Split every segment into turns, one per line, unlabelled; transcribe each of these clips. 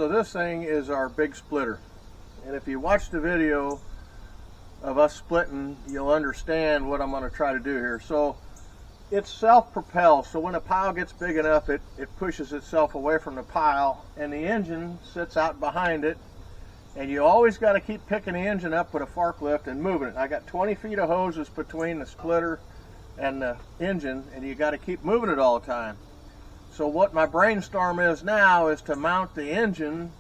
So this thing is our big splitter, and if you watch the video of us splitting, you'll understand what I'm going to try to do here. So it's self-propelled, so when a pile gets big enough, it pushes itself away from the pile, and the engine sits out behind it, and you always got to keep picking the engine up with a forklift and moving it. I got 20 feet of hoses between the splitter and the engine, and you got to keep moving it all the time. So what my brainstorm is now is to mount the engine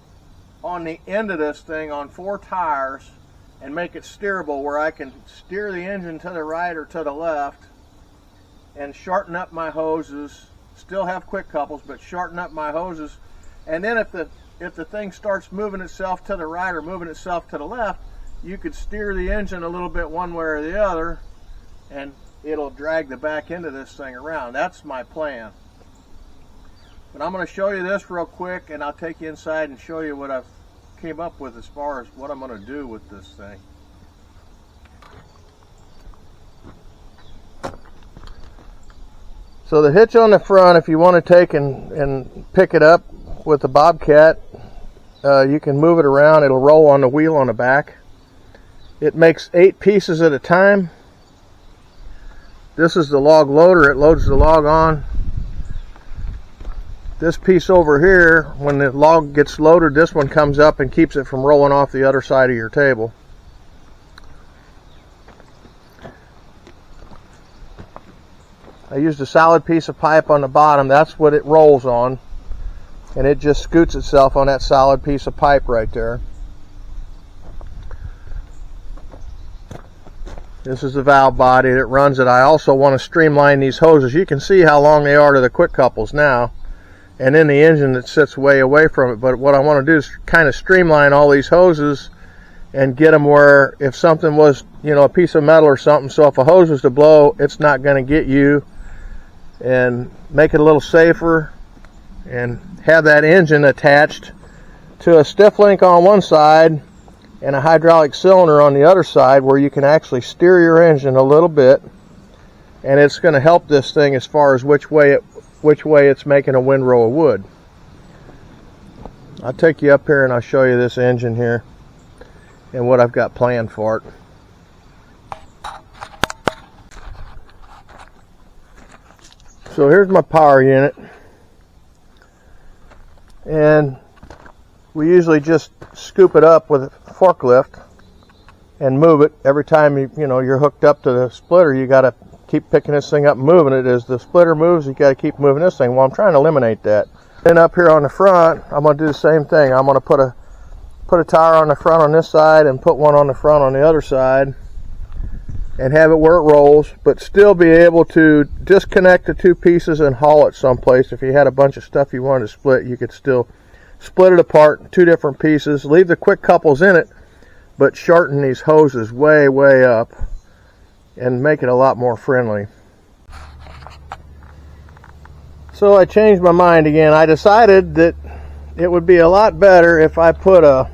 on the end of this thing on 4 tires and make it steerable, where I can steer the engine to the right or to the left and shorten up my hoses, still have quick couples, but shorten up my hoses. And then if the thing starts moving itself to the right or moving itself to the left, you could steer the engine a little bit one way or the other, and it'll drag the back end of this thing around. That's my plan. But I'm going to show you this real quick, and I'll take you inside and show you what I've came up with as far as what I'm going to do with this thing. So the hitch on the front, if you want to take and pick it up with the Bobcat, you can move it around. It'll roll on the wheel on the back. It makes 8 pieces at a time. This is the log loader. It loads the log on. This piece over here, when the log gets loaded, this one comes up and keeps it from rolling off the other side of your table. I used a solid piece of pipe on the bottom. That's what it rolls on, and it just scoots itself on that solid piece of pipe right there. This is the valve body that runs it. I also want to streamline these hoses. You can see how long they are to the quick couples now, and then the engine that sits way away from it. But what I want to do is kind of streamline all these hoses and get them where if something was, you know, a piece of metal or something, so if a hose was to blow, it's not going to get you, and make it a little safer, and have that engine attached to a stiff link on one side and a hydraulic cylinder on the other side, where you can actually steer your engine a little bit, and it's going to help this thing as far as which way it's making a windrow of wood. I'll take you up here and I'll show you this engine here and what I've got planned for it. So here's my power unit, and we usually just scoop it up with a forklift and move it. Every time you're hooked up to the splitter, you got to keep picking this thing up and moving it. As the splitter moves, you got to keep moving this thing. Well, I'm trying to eliminate that. Then up here on the front, I'm going to do the same thing. I'm going to put a tire on the front on this side and put one on the front on the other side, and have it where it rolls, but still be able to disconnect the 2 pieces and haul it someplace. If you had a bunch of stuff you wanted to split, you could still split it apart in 2 different pieces, leave the quick couples in it, but shorten these hoses way up and make it a lot more friendly. So I changed my mind again. I decided that it would be a lot better if I put a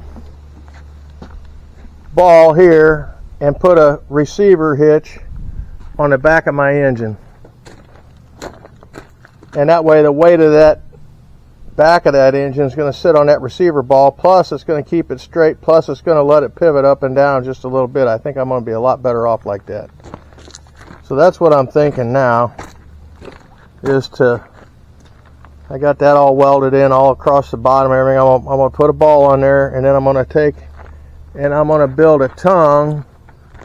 ball here and put a receiver hitch on the back of my engine, and that way the weight of that back of that engine is going to sit on that receiver ball, plus it's going to keep it straight, plus it's going to let it pivot up and down just a little bit. I think I'm going to be a lot better off like that. So that's what I'm thinking now, is I got that all welded in all across the bottom, everything. I'm going to put a ball on there, and then I'm going to take and I'm going to build a tongue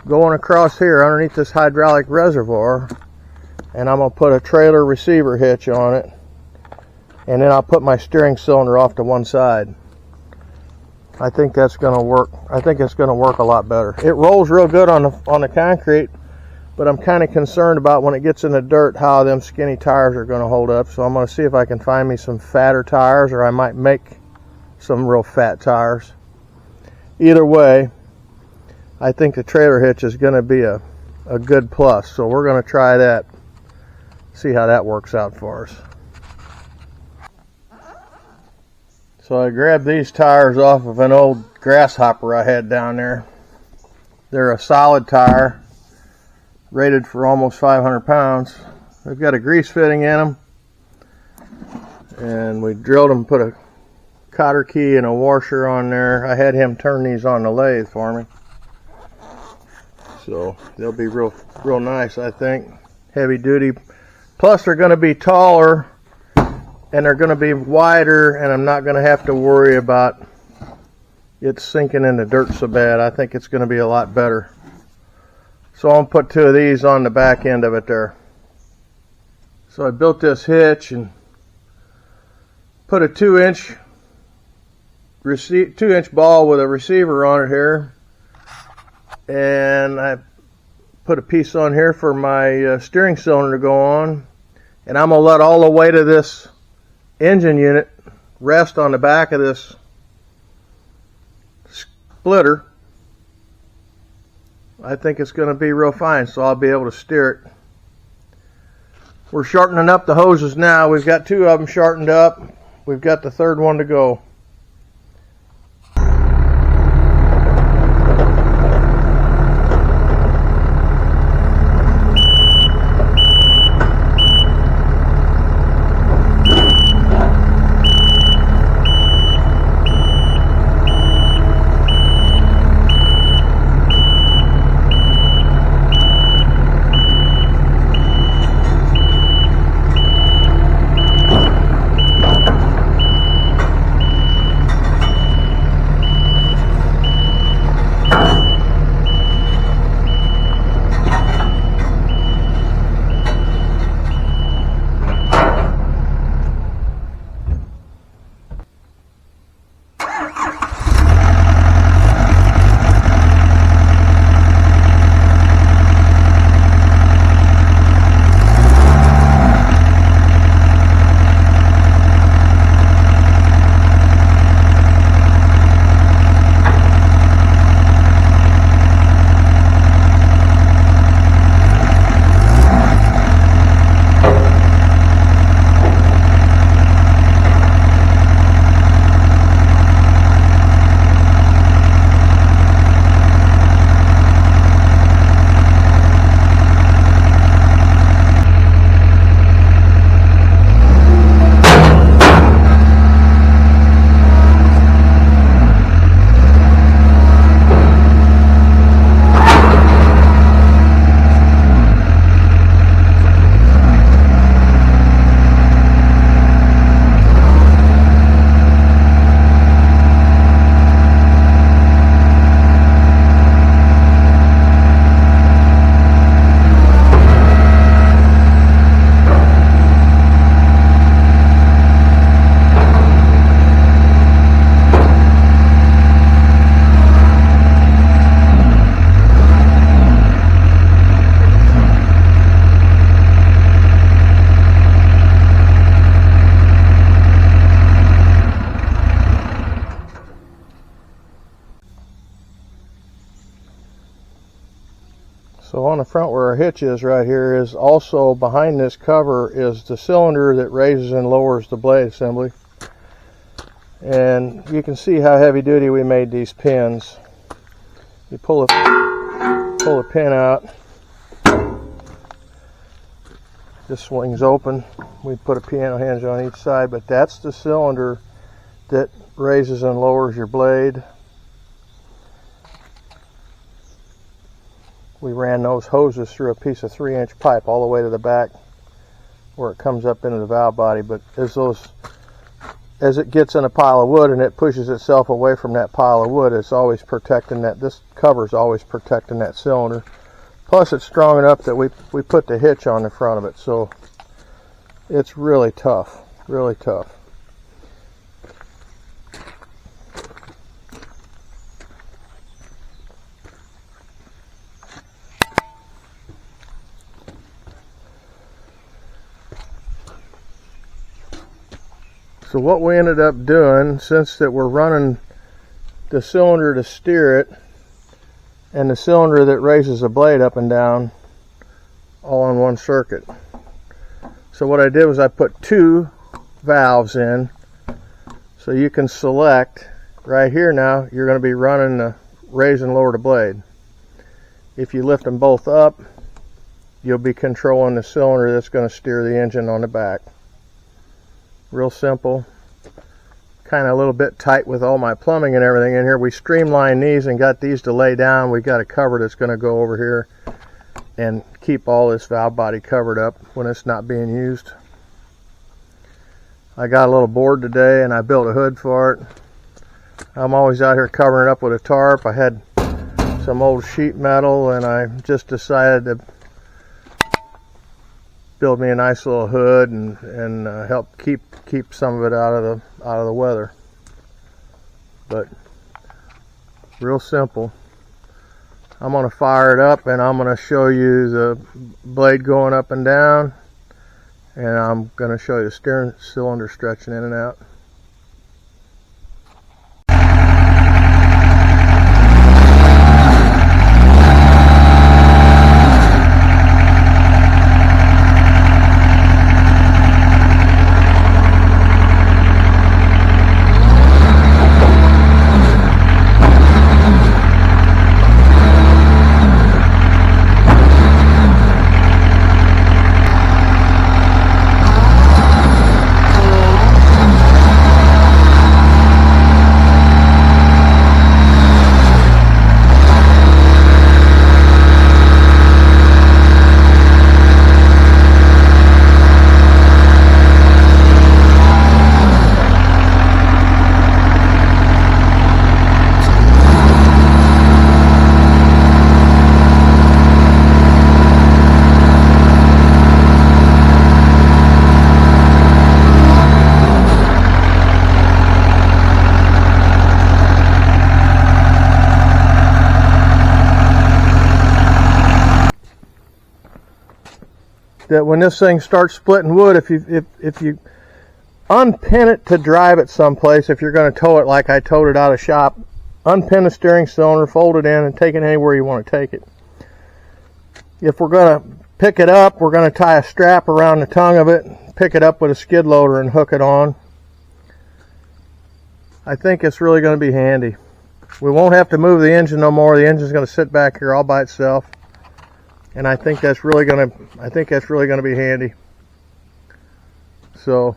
going across here underneath this hydraulic reservoir, and I'm going to put a trailer receiver hitch on it, and then I'll put my steering cylinder off to one side. I think that's going to work. I think it's going to work a lot better. It rolls real good on the concrete, but I'm kind of concerned about when it gets in the dirt how them skinny tires are going to hold up. So I'm going to see if I can find me some fatter tires, or I might make some real fat tires. Either way, I think the trailer hitch is going to be a good plus. So we're going to try that, see how that works out for us. So I grabbed these tires off of an old grasshopper I had down there. They're a solid tire, rated for almost 500 pounds. They've got a grease fitting in them, and we drilled them, put a cotter key and a washer on there. I had him turn these on the lathe for me, so they'll be real nice, I think. Heavy duty, plus they're going to be taller and they're going to be wider, and I'm not going to have to worry about it sinking in the dirt so bad. I think it's going to be a lot better. So I'm going to put 2 of these on the back end of it there. So I built this hitch and put a 2-inch ball with a receiver on it here, and I put a piece on here for my steering cylinder to go on, and I'm going to let all the weight of this engine unit rest on the back of this splitter. I think it's going to be real fine, so I'll be able to steer it. We're shortening up the hoses now. We've got 2 of them shortened up. We've got the 3rd one to go. So on the front where our hitch is right here is also behind this cover is the cylinder that raises and lowers the blade assembly. And you can see how heavy duty we made these pins. You pull a pin out, this swings open. We put a piano hinge on each side, but that's the cylinder that raises and lowers your blade. We ran those hoses through a piece of 3-inch pipe all the way to the back where it comes up into the valve body, but as it gets in a pile of wood and it pushes itself away from that pile of wood, it's always protecting that. This cover's always protecting that cylinder. Plus it's strong enough that we put the hitch on the front of it, so it's really tough, really tough. So what we ended up doing, since that we're running the cylinder to steer it and the cylinder that raises the blade up and down all on one circuit. So what I did was I put 2 valves in, so you can select right here. Now you're going to be running the raise and lower the blade. If you lift them both up, you'll be controlling the cylinder that's going to steer the engine on the back. Real simple, kind of a little bit tight with all my plumbing and everything in here. We streamlined these and got these to lay down. We got a cover that's going to go over here and keep all this valve body covered up when it's not being used. I got a little board today and I built a hood for it. I'm always out here covering it up with a tarp. I had some old sheet metal and I just decided to build me a nice little hood and help keep some of it out of the weather. But real simple. I'm going to fire it up and I'm going to show you the blade going up and down, and I'm going to show you the steering cylinder stretching in and out. That when this thing starts splitting wood, if you unpin it to drive it someplace, if you're going to tow it like I towed it out of shop, unpin the steering cylinder, fold it in, and take it anywhere you want to take it. If we're going to pick it up, we're going to tie a strap around the tongue of it, pick it up with a skid loader and hook it on. I think it's really going to be handy. We won't have to move the engine no more. The engine's going to sit back here all by itself. And I think that's really going to be handy. So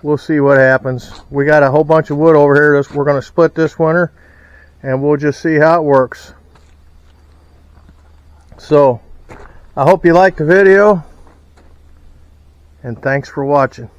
we'll see what happens. We got a whole bunch of wood over here we're going to split this winter, and we'll just see how it works. So I hope you liked the video, and thanks for watching.